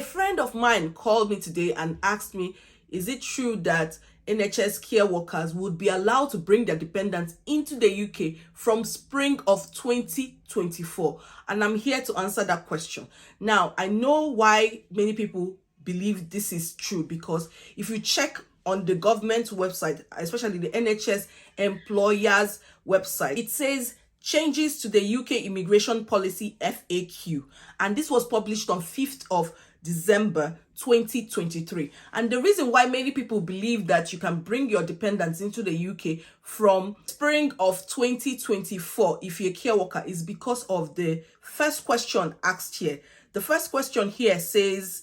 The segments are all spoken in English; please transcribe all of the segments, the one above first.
A friend of mine called me today and asked me, is it true that NHS care workers would be allowed to bring their dependents into the UK from spring of 2024? And I'm here to answer that question. Now, I know why many people believe this is true, because if you check on the government website, especially the NHS employers website, it says changes to the UK immigration policy FAQ, and this was published on 5th of December 2023. And the reason why many people believe that you can bring your dependents into the UK from spring of 2024 if you're a care worker is because of the first question asked here. The first question here says,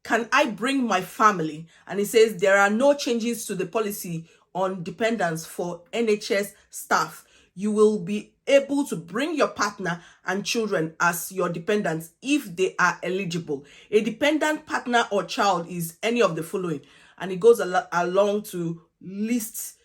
can I bring my family? And it says there are no changes to the policy on dependents for NHS staff. You will be able to bring your partner and children as your dependents if they are eligible. A dependent partner or child is any of the following, and it goes along to list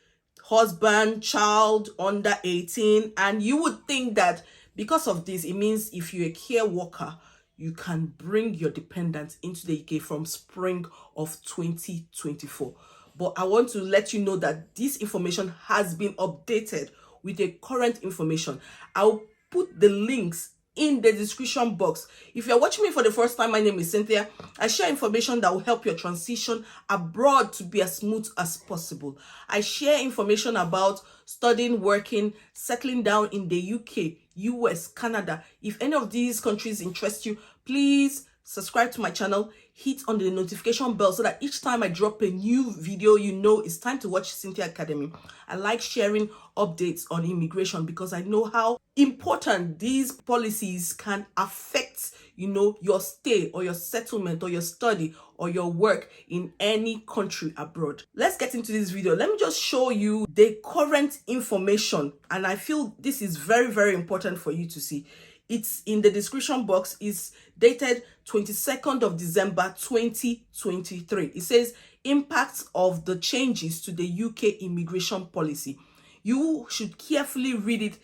husband, child under 18. And you would think that because of this, it means if you're a care worker, you can bring your dependents into the UK from spring of 2024. But I want to let you know that this information has been updated with the current information. I'll put the links in the description box. If you're watching me for the first time, my name is Cynthia. I share information that will help your transition abroad to be as smooth as possible. I share information about studying, working, settling down in the UK, US, Canada. If any of these countries interest you, please subscribe to my channel, hit on the notification bell so that each time I drop a new video, you know it's time to watch Cynthia Academy. I like sharing updates on immigration because I know how important these policies can affect, your stay or your settlement or your study or your work in any country abroad. Let's get into this video. Let me just show you the current information, and I feel this is very, very important for you to see. It's in the description box. It's dated 22nd of December 2023. It says impacts of the changes to the UK immigration policy. You should carefully read it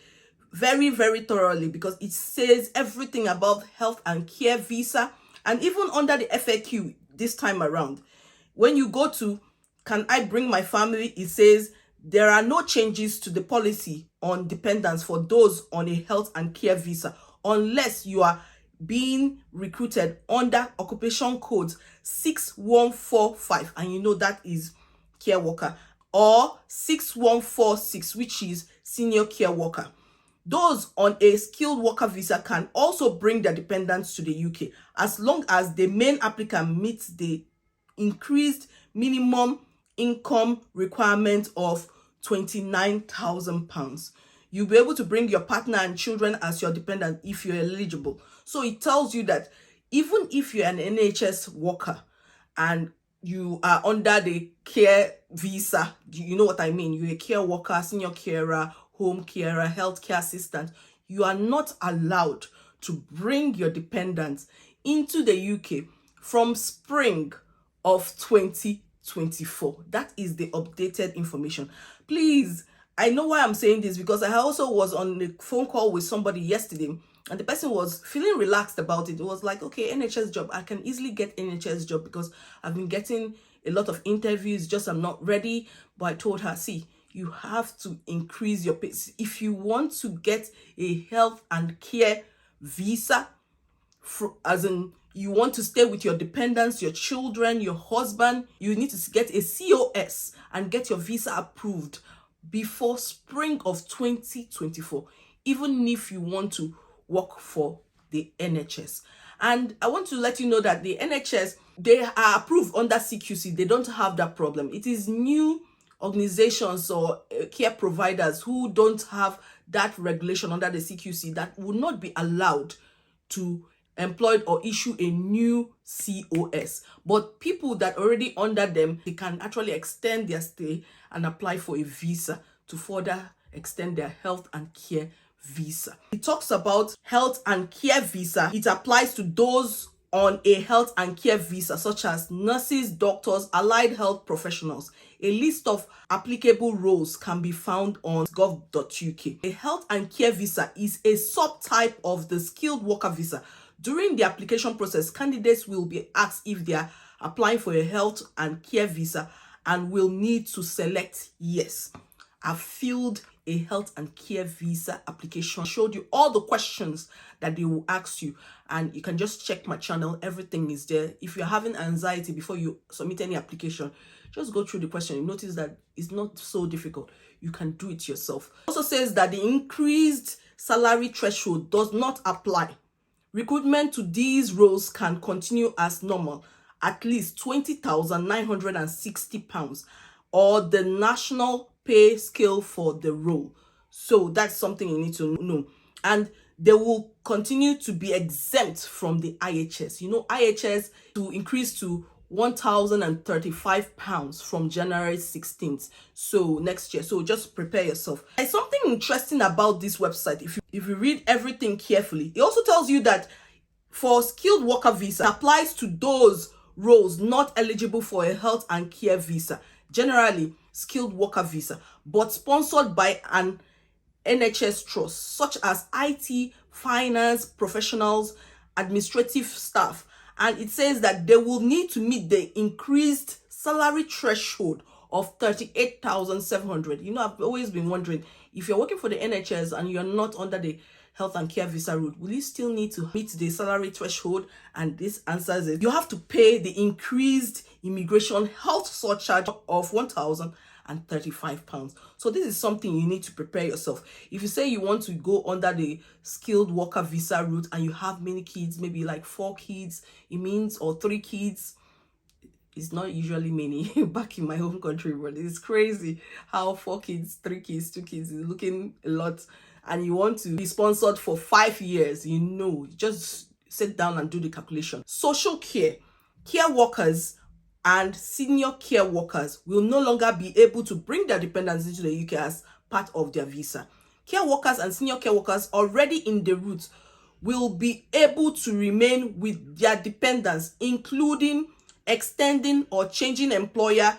very, very thoroughly because it says everything about health and care visa. And even under the FAQ this time around, when you go to can I bring my family, it says there are no changes to the policy on dependents for those on a health and care visa unless you are being recruited under occupation code 6145, and that is care worker, or 6146, which is senior care worker. Those on a skilled worker visa can also bring their dependents to the UK as long as the main applicant meets the increased minimum income requirement of £29,000. You'll be able to bring your partner and children as your dependent if you're eligible. So it tells you that even if you're an NHS worker and you are under the care visa, you know what I mean? You're a care worker, senior carer, home carer, healthcare assistant. You are not allowed to bring your dependents into the UK from spring of 2024. That is the updated information. Please, I know why I'm saying this because I also was on a phone call with somebody yesterday and the person was feeling relaxed about it. It was like, okay, NHS job, I can easily get NHS job because I've been getting a lot of interviews, just I'm not ready. But I told her, see, you have to increase your pace. If you want to get a health and care visa, as in you want to stay with your dependents, your children, your husband, you need to get a COS and get your visa approved before spring of 2024, even if you want to work for the NHS. And I want to let you know that the NHS, they are approved under CQC. They don't have that problem. It is new organizations or care providers who don't have that regulation under the CQC that will not be allowed to employ or issue a new COS. But people that already under them, they can actually extend their stay and apply for a visa to further extend their health and care visa. It talks about health and care visa. It applies to those on a health and care visa, such as nurses, doctors, allied health professionals. A list of applicable roles can be found on gov.uk. A health and care visa is a subtype of the skilled worker visa. During the application process, candidates will be asked if they are applying for a health and care visa and will need to select yes. I've filled a health and care visa application, showed you all the questions that they will ask you, and you can just check my channel. Everything is there. If you're having anxiety before you submit any application, just go through the question. You notice that it's not so difficult. You can do it yourself. It also says that the increased salary threshold does not apply. Recruitment to these roles can continue as normal, at least £20,960, or the national pay scale for the role. So that's something you need to know. And they will continue to be exempt from the IHS. You know, IHS to increase to £1,035 from January 16th. So next year. So just prepare yourself. There's something interesting about this website. If you read everything carefully, it also tells you that for skilled worker visa, it applies to those roles not eligible for a health and care visa, generally skilled worker visa, but sponsored by an NHS trust, such as IT, finance professionals, administrative staff. And it says that they will need to meet the increased salary threshold of 38,700. You know, I've always been wondering, if you're working for the NHS and you're not under the health and care visa route, will you still need to meet the salary threshold? And this answers it. You have to pay the increased immigration health surcharge of £1,035. So this is something you need to prepare yourself. If you say you want to go under the skilled worker visa route and you have many kids, maybe like 4 kids, it means, or 3 kids, it's not usually many back in my home country, but it's crazy how 4 kids, 3 kids, 2 kids is looking a lot. And you want to be sponsored for 5 years, you know, just sit down and do the calculation. Social care workers and senior care workers will no longer be able to bring their dependents into the UK as part of their visa. Care workers and senior care workers already in the route will be able to remain with their dependents, including extending or changing employer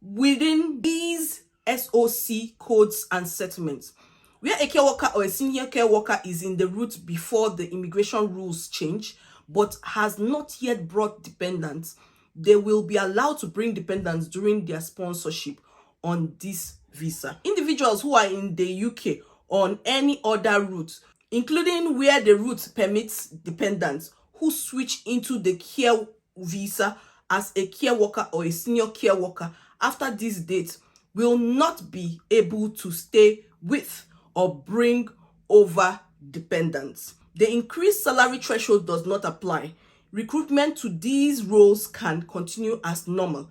within these SOC codes and settlements. Where a care worker or a senior care worker is in the route before the immigration rules change, but has not yet brought dependents, they will be allowed to bring dependents during their sponsorship on this visa. Individuals who are in the UK on any other route, including where the route permits dependents who switch into the care visa as a care worker or a senior care worker after this date, will not be able to stay with or bring over dependents. The increased salary threshold does not apply. Recruitment to these roles can continue as normal,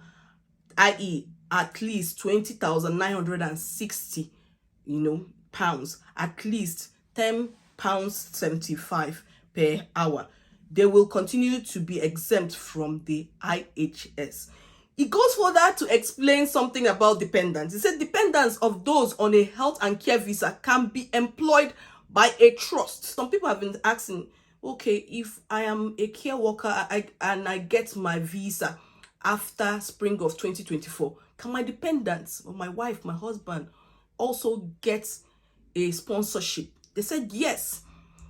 i.e. at least 20,960, pounds, at least £10.75 per hour. They will continue to be exempt from the IHS. It goes further to explain something about dependents. It said dependents of those on a health and care visa can be employed by a trust. Some people have been asking, okay, if I am a care worker and I get my visa after spring of 2024, can my dependents, or my wife, my husband, also get a sponsorship? They said yes.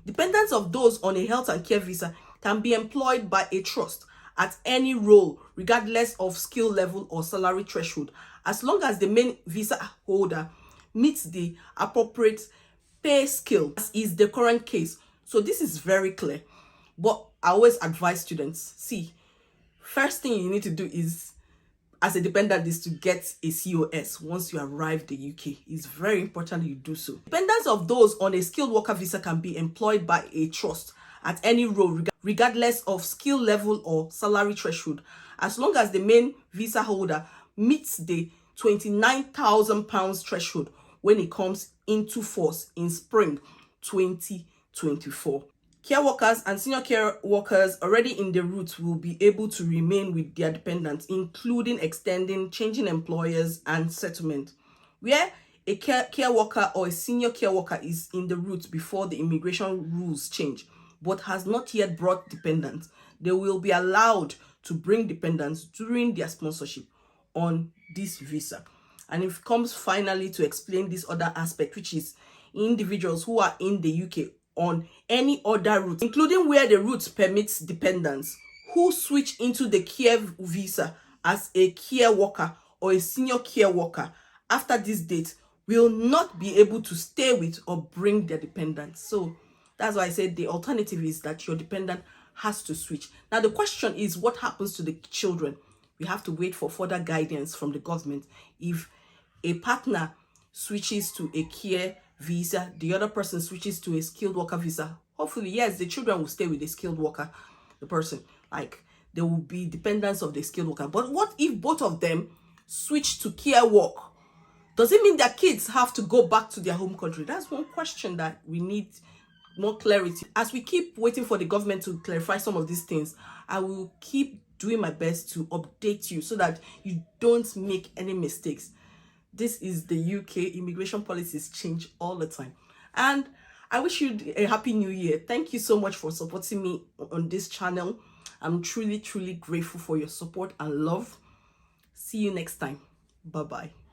Dependents of those on a health and care visa can be employed by a trust at any role, regardless of skill level or salary threshold, as long as the main visa holder meets the appropriate pay scale, as is the current case. So this is very clear. But I always advise students, see, first thing you need to do is, as a dependent, is to get a COS once you arrive the UK. It's very important you do so. Dependents of those on a skilled worker visa can be employed by a trust at any role, regardless of skill level or salary threshold, as long as the main visa holder meets the £29,000 threshold when it comes into force in spring 2024. Care workers and senior care workers already in the route will be able to remain with their dependents, including extending, changing employers, and settlement. Where a care worker or a senior care worker is in the route before the immigration rules change, but has not yet brought dependents, they will be allowed to bring dependents during their sponsorship on this visa. And it comes finally to explain this other aspect, which is individuals who are in the UK on any other route, including where the route permits dependents who switch into the care visa as a care worker or a senior care worker after this date, will not be able to stay with or bring their dependents. So that's why I said the alternative is that your dependent has to switch. Now the question is, what happens to the children? We have to wait for further guidance from the government. If a partner switches to a care visa, the other person switches to a skilled worker visa, hopefully, yes, the children will stay with the skilled worker, the person. Like, they will be dependents of the skilled worker. But what if both of them switch to care work? Does it mean that kids have to go back to their home country? That's one question that we need more clarity. As we keep waiting for the government to clarify some of these things, I will keep doing my best to update you so that you don't make any mistakes. This is the UK. Immigration policies change all the time. And I wish you a happy new year. Thank you so much for supporting me on this channel. I'm truly, truly grateful for your support and love. See you next time. Bye-bye.